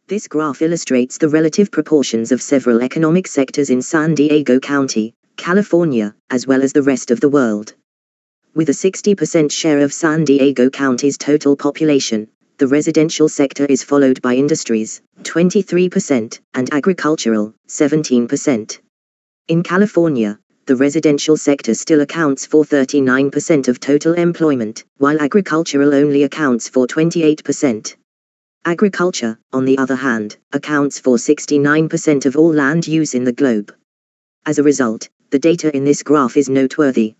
This graph illustrates the relative proportions of several economic sectors in San Diego County, California, as well as the rest of the world. With a 60% share of San Diego County's total population, the residential sector is followed by industries, 23%, and agricultural, 17%. In California, the residential sector still accounts for 39% of total employment, while agricultural only accounts for 28%. Agriculture, on the other hand, accounts for 69% of all land use in the globe. As a result, the data in this graph is noteworthy.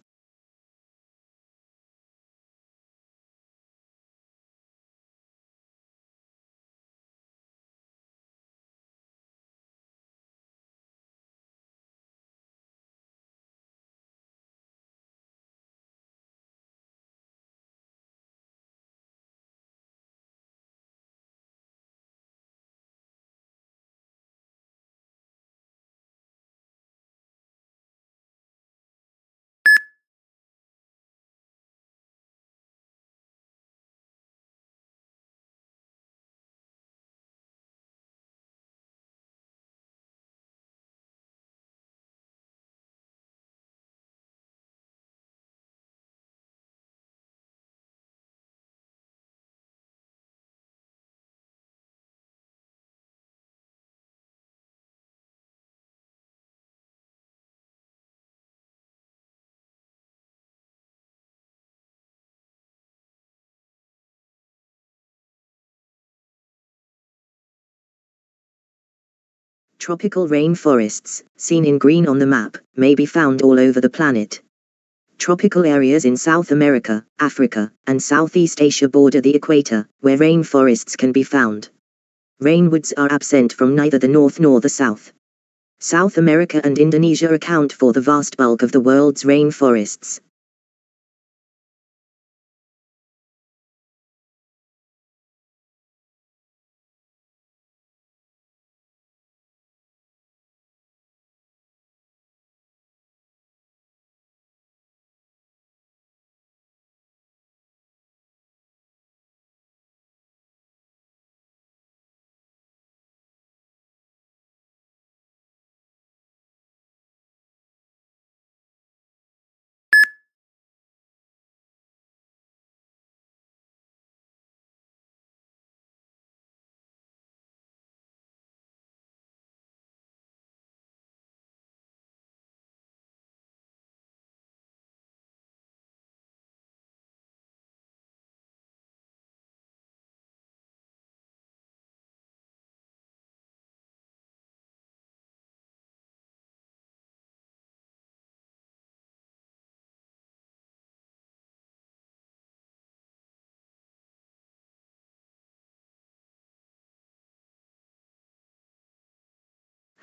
Tropical rainforests, seen in green on the map, may be found all over the planet. Tropical areas in South America, Africa, and Southeast Asia border the equator, where rainforests can be found. Rainwoods are absent from neither the north nor the south. South America and Indonesia account for the vast bulk of the world's rainforests.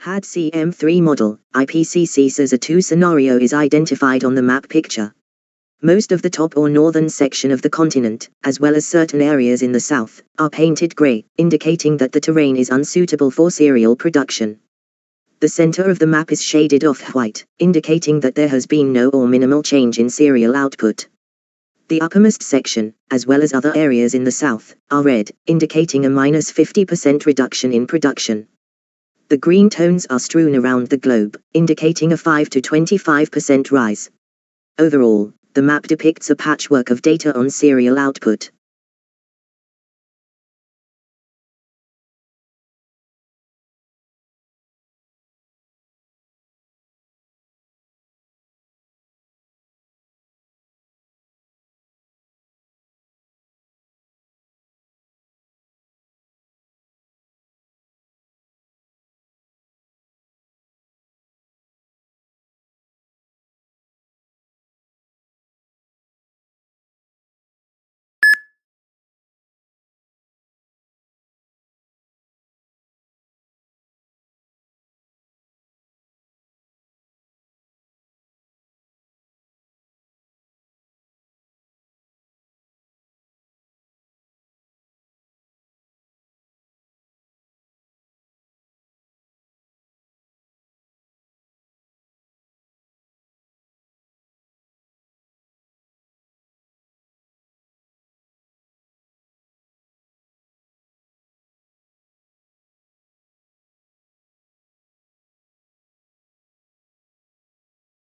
HAD-CM3 model, IPCC says a two-scenario is identified on the map picture. Most of the top or northern section of the continent, as well as certain areas in the south, are painted gray, indicating that the terrain is unsuitable for cereal production. The center of the map is shaded off-white, indicating that there has been no or minimal change in cereal output. The uppermost section, as well as other areas in the south, are red, indicating a -50% reduction in production. The green tones are strewn around the globe, indicating a 5 to 25% rise. Overall, the map depicts a patchwork of data on cereal output.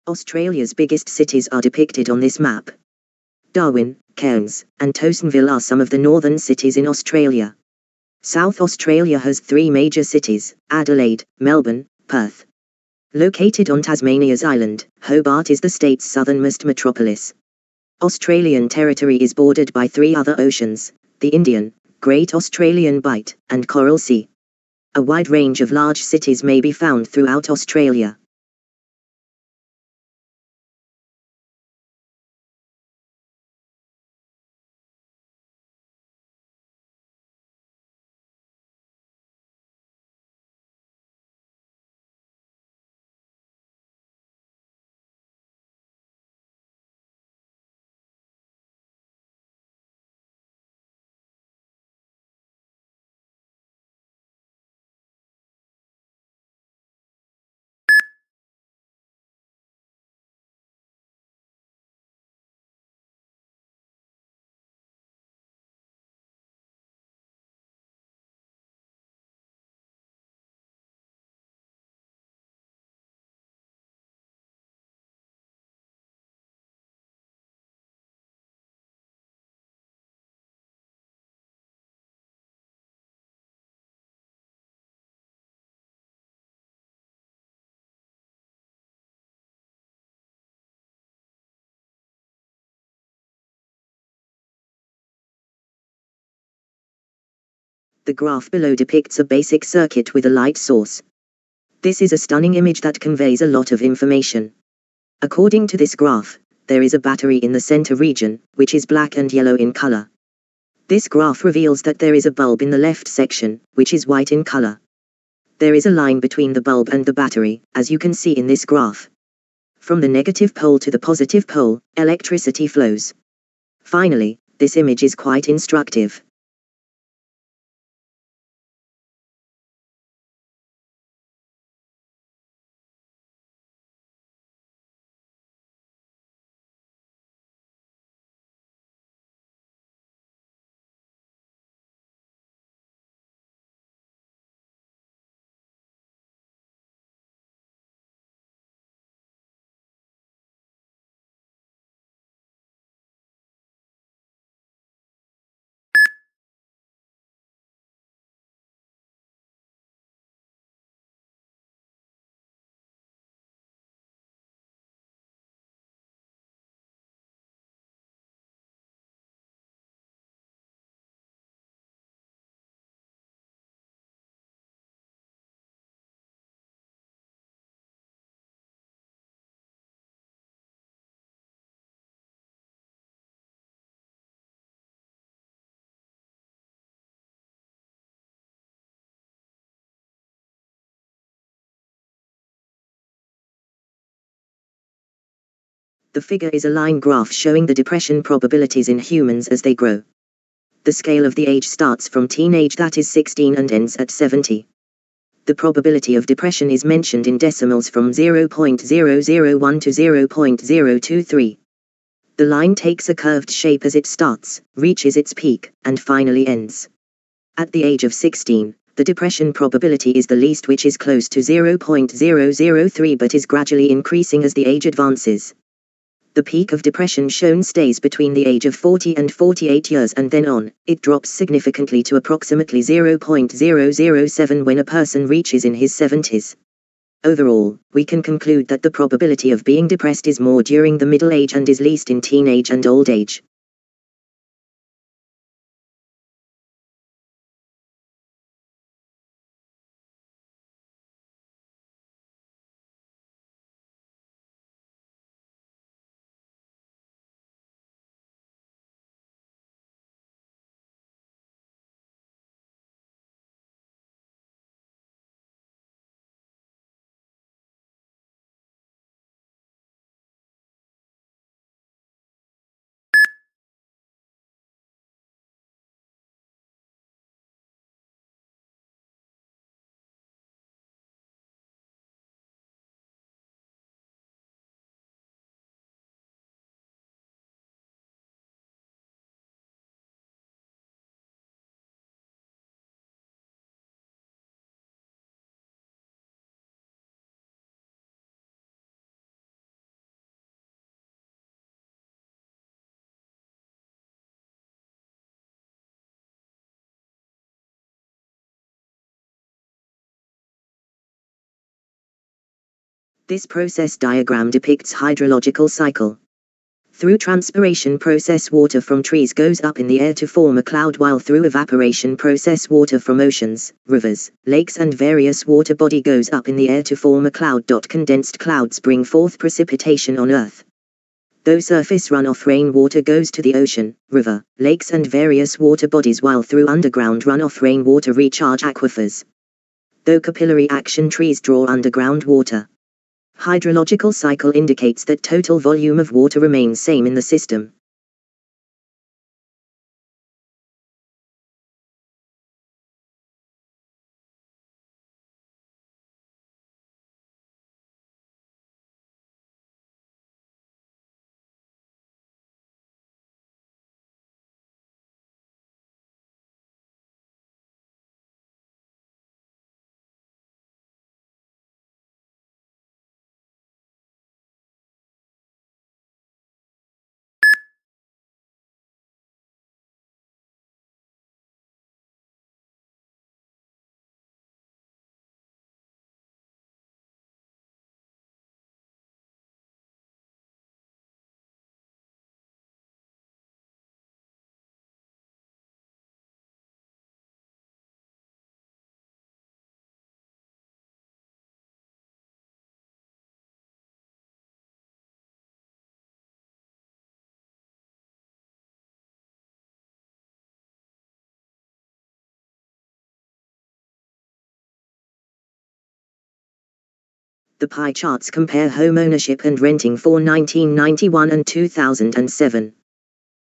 Australia's biggest cities are depicted on this map. Darwin, Cairns, and Towsonville are some of the northern cities in Australia. South Australia has 3 major cities: Adelaide, Melbourne, Perth. Located on Tasmania's island, Hobart is the state's southernmost metropolis. Australian territory is bordered by 3 other oceans: the Indian, Great Australian Bight, and Coral Sea. A wide range of large cities may be found throughout Australia. The graph below depicts a basic circuit with a light source. This is a stunning image that conveys a lot of information. According to this graph, there is a battery in the center region, which is black and yellow in color. This graph reveals that there is a bulb in the left section, which is white in color. There is a line between the bulb and the battery, as you can see in this graph. From the negative pole to the positive pole, electricity flows. Finally, this image is quite instructive. The figure is a line graph showing the depression probabilities in humans as they grow. The scale of the age starts from teenage, that is 16, and ends at 70. The probability of depression is mentioned in decimals from 0.001 to 0.023. The line takes a curved shape as it starts, reaches its peak, and finally ends. At the age of 16, the depression probability is the least, which is close to 0.003, but is gradually increasing as the age advances. The peak of depression shown stays between the age of 40 and 48 years, and then on, it drops significantly to approximately 0.007 when a person reaches in his 70s. Overall, we can conclude that the probability of being depressed is more during the middle age and is least in teenage and old age. This process diagram depicts hydrological cycle. Through transpiration process, water from trees goes up in the air to form a cloud, while through evaporation process, water from oceans, rivers, lakes and various water body goes up in the air to form a cloud. Condensed clouds bring forth precipitation on Earth. Though surface runoff rainwater goes to the ocean, river, lakes and various water bodies, while through underground runoff rainwater recharge aquifers. Though capillary action trees draw underground water. Hydrological cycle indicates that total volume of water remains same in the system. The pie charts compare home ownership and renting for 1991 and 2007.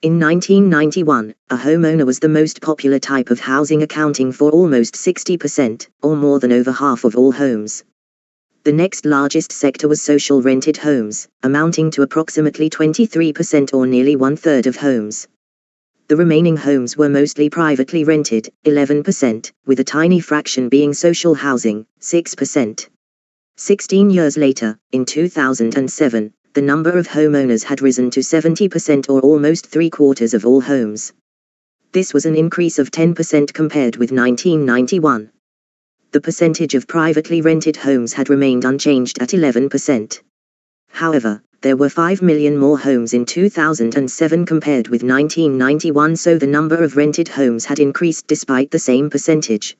In 1991, a homeowner was the most popular type of housing, accounting for almost 60%, or more than over half of all homes. The next largest sector was social rented homes, amounting to approximately 23% or nearly one-third of homes. The remaining homes were mostly privately rented, 11%, with a tiny fraction being social housing, 6%. 16 years later, in 2007, the number of homeowners had risen to 70% or almost three-quarters of all homes. This was an increase of 10% compared with 1991. The percentage of privately rented homes had remained unchanged at 11%. However, there were 5 million more homes in 2007 compared with 1991, so the number of rented homes had increased despite the same percentage.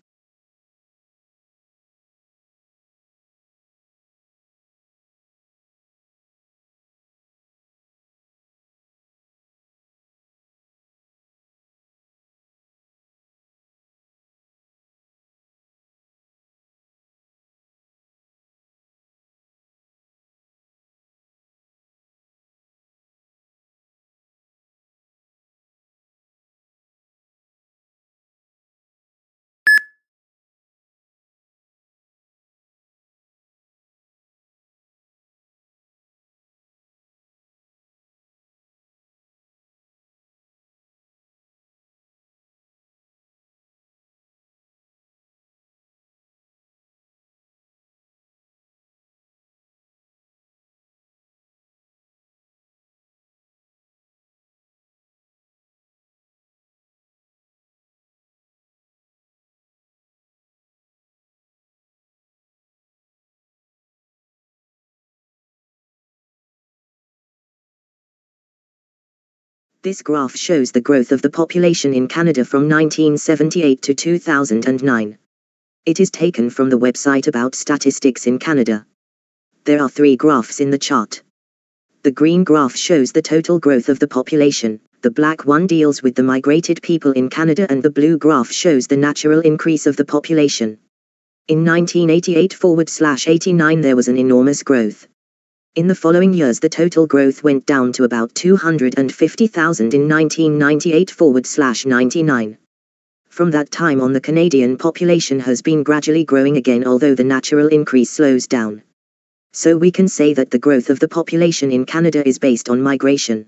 This graph shows the growth of the population in Canada from 1978 to 2009. It is taken from the website About Statistics in Canada. There are three graphs in the chart. The green graph shows the total growth of the population, the black one deals with the migrated people in Canada, and the blue graph shows the natural increase of the population. In 1988/89 there was an enormous growth. In the following years the total growth went down to about 250,000 in 1998/99. From that time on the Canadian population has been gradually growing again, although the natural increase slows down. So we can say that the growth of the population in Canada is based on migration.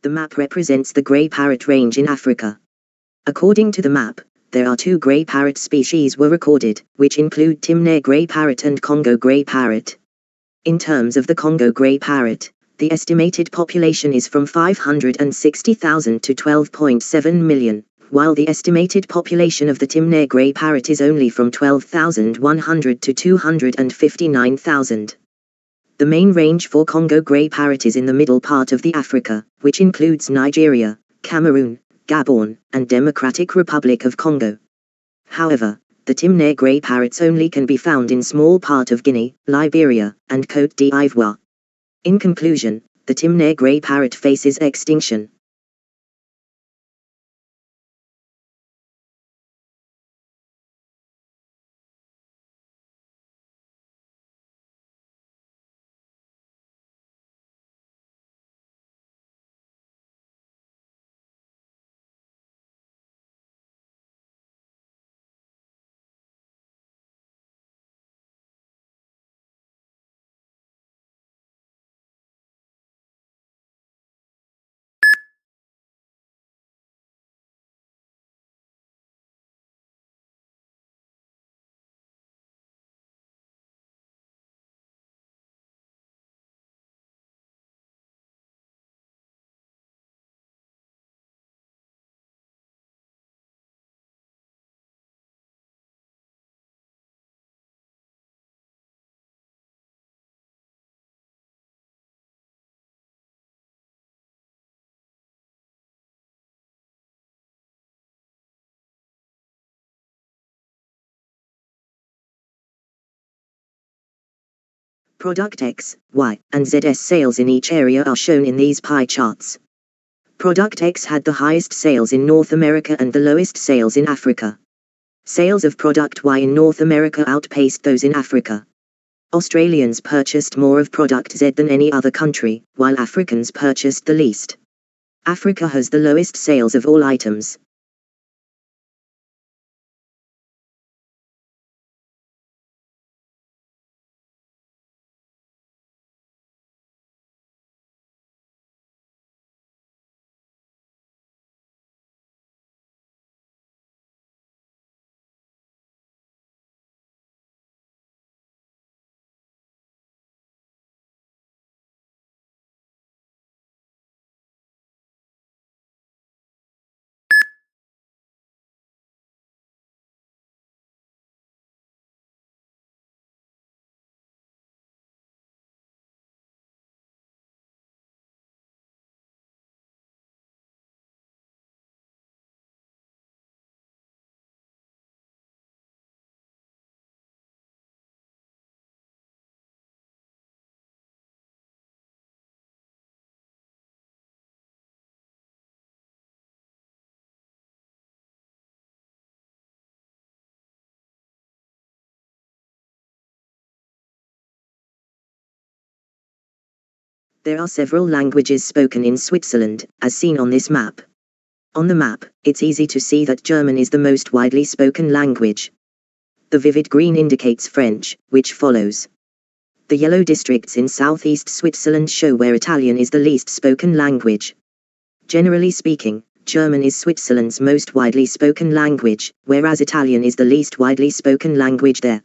The map represents the grey parrot range in Africa. According to the map, there are 2 grey parrot species were recorded, which include Timneh grey parrot and Congo grey parrot. In terms of the Congo grey parrot, the estimated population is from 560,000 to 12.7 million, while the estimated population of the Timneh grey parrot is only from 12,100 to 259,000. The main range for Congo grey parrot is in the middle part of the Africa, which includes Nigeria, Cameroon, Gabon, and Democratic Republic of Congo. However, the Timneh grey parrots only can be found in small part of Guinea, Liberia, and Côte d'Ivoire. In conclusion, the Timneh grey parrot faces extinction. Product X, Y, and ZS sales in each area are shown in these pie charts. Product X had the highest sales in North America and the lowest sales in Africa. Sales of Product Y in North America outpaced those in Africa. Australians purchased more of Product Z than any other country, while Africans purchased the least. Africa has the lowest sales of all items. There are several languages spoken in Switzerland, as seen on this map. On the map, it's easy to see that German is the most widely spoken language. The vivid green indicates French, which follows. The yellow districts in southeast Switzerland show where Italian is the least spoken language. Generally speaking, German is Switzerland's most widely spoken language, whereas Italian is the least widely spoken language there.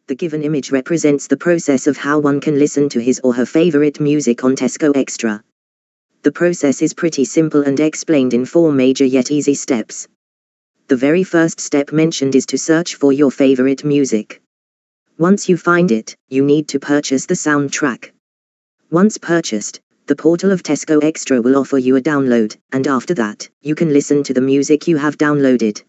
The given image represents the process of how one can listen to his or her favorite music on Tesco Extra. The process is pretty simple and explained in 4 major yet easy steps. The very first step mentioned is to search for your favorite music. Once you find it, you need to purchase the soundtrack. Once purchased, the portal of Tesco Extra will offer you a download, and after that, you can listen to the music you have downloaded.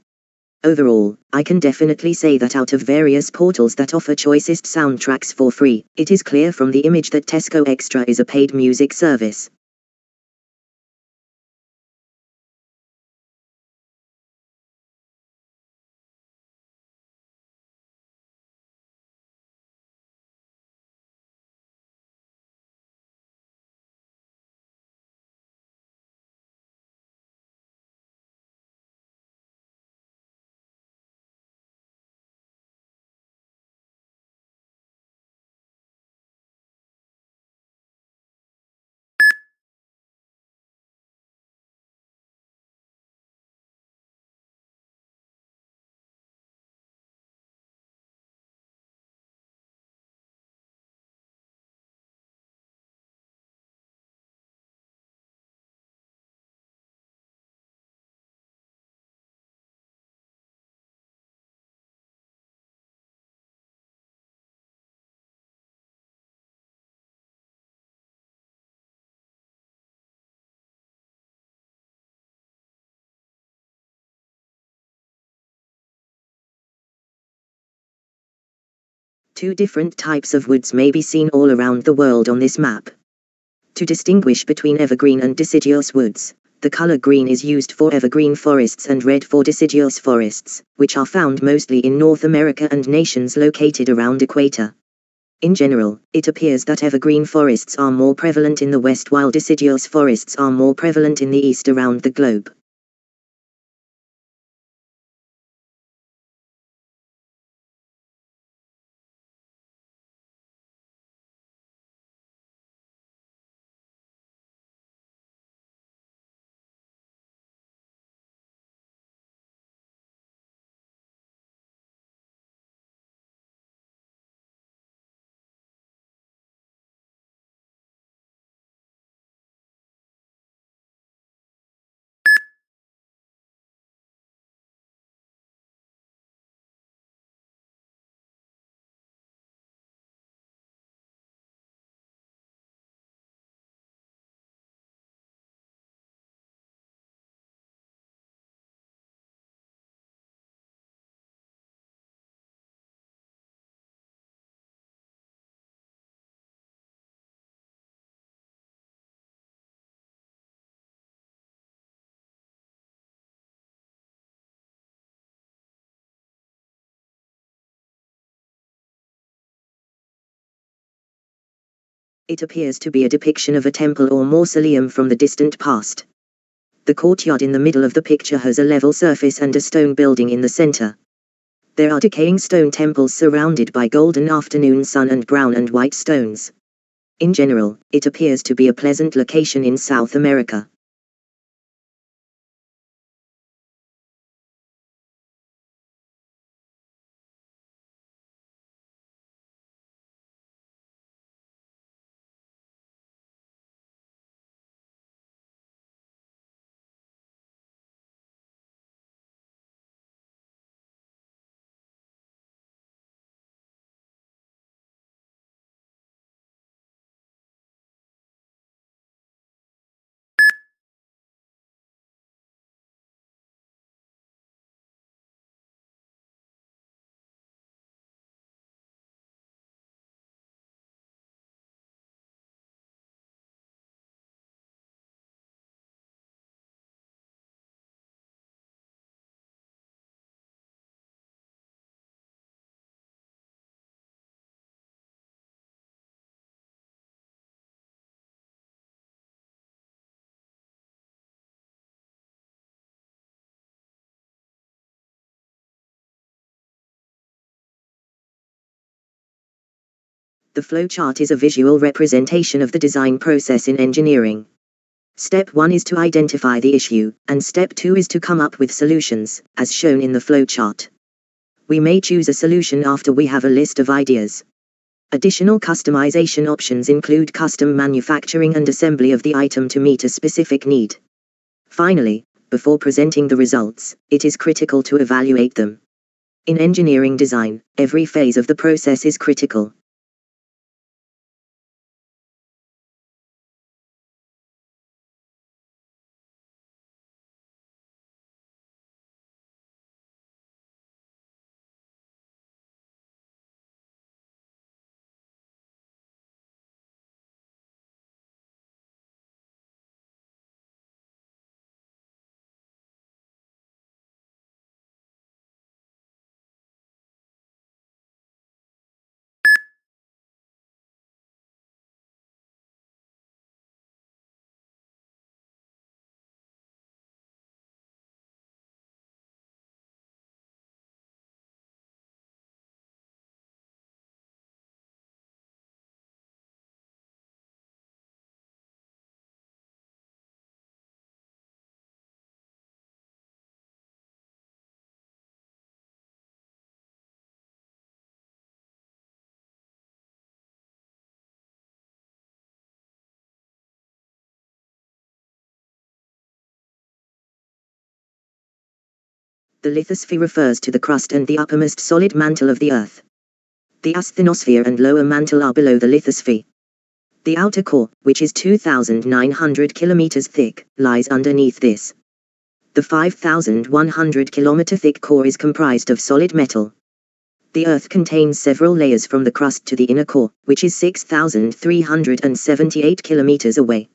Overall, I can definitely say that out of various portals that offer choicest soundtracks for free, it is clear from the image that Tesco Extra is a paid music service. Two different types of woods may be seen all around the world on this map. To distinguish between evergreen and deciduous woods, the color green is used for evergreen forests and red for deciduous forests, which are found mostly in North America and nations located around equator. In general, it appears that evergreen forests are more prevalent in the west while deciduous forests are more prevalent in the east around the globe. It appears to be a depiction of a temple or mausoleum from the distant past. The courtyard in the middle of the picture has a level surface and a stone building in the center. There are decaying stone temples surrounded by golden afternoon sun and brown and white stones. In general, it appears to be a pleasant location in South America. The flowchart is a visual representation of the design process in engineering. Step 1 is to identify the issue, and step 2 is to come up with solutions, as shown in the flowchart. We may choose a solution after we have a list of ideas. Additional customization options include custom manufacturing and assembly of the item to meet a specific need. Finally, before presenting the results, it is critical to evaluate them. In engineering design, every phase of the process is critical. The lithosphere refers to the crust and the uppermost solid mantle of the Earth. The asthenosphere and lower mantle are below the lithosphere. The outer core, which is 2,900 kilometers thick, lies underneath this. The 5,100 kilometer thick core is comprised of solid metal. The Earth contains several layers from the crust to the inner core, which is 6,378 kilometers away.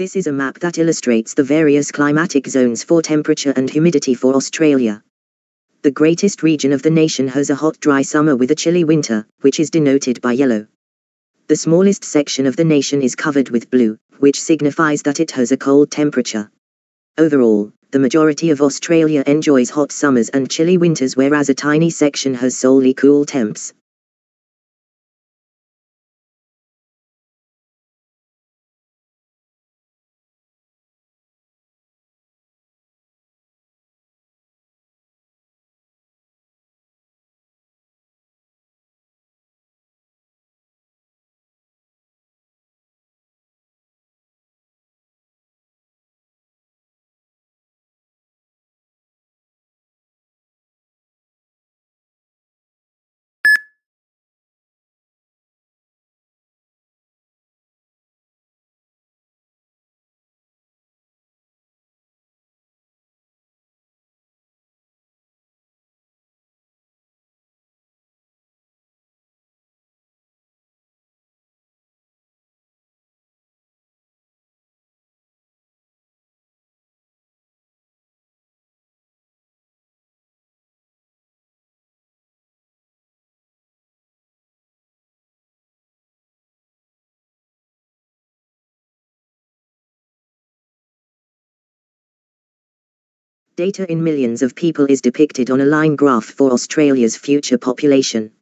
This is a map that illustrates the various climatic zones for temperature and humidity for Australia. The greatest region of the nation has a hot dry summer with a chilly winter, which is denoted by yellow. The smallest section of the nation is covered with blue, which signifies that it has a cold temperature. Overall, the majority of Australia enjoys hot summers and chilly winters, whereas a tiny section has solely cool temps. Data in millions of people is depicted on a line graph for Australia's future population.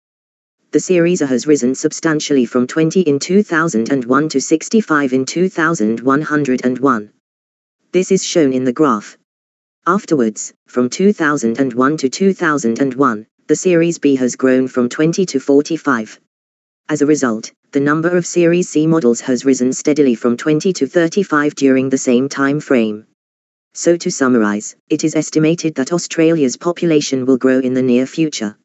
The series has risen substantially from 20 in 2001 to 65 in 2101. This is shown in the graph. Afterwards, from 2001 to 2001, the series B has grown from 20 to 45. As a result, the number of Series C models has risen steadily from 20 to 35 during the same time frame. So to summarize, it is estimated that Australia's population will grow in the near future.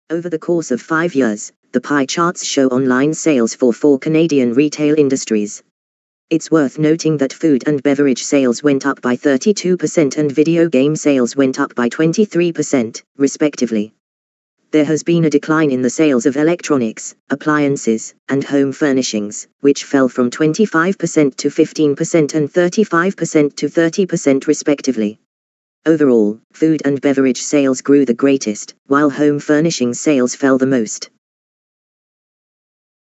Over the course of 5 years, the pie charts show online sales for 4 Canadian retail industries. It's worth noting that food and beverage sales went up by 32% and video game sales went up by 23%, respectively. There has been a decline in the sales of electronics, appliances, and home furnishings, which fell from 25% to 15% and 35% to 30% respectively. Overall, food and beverage sales grew the greatest, while home furnishing sales fell the most.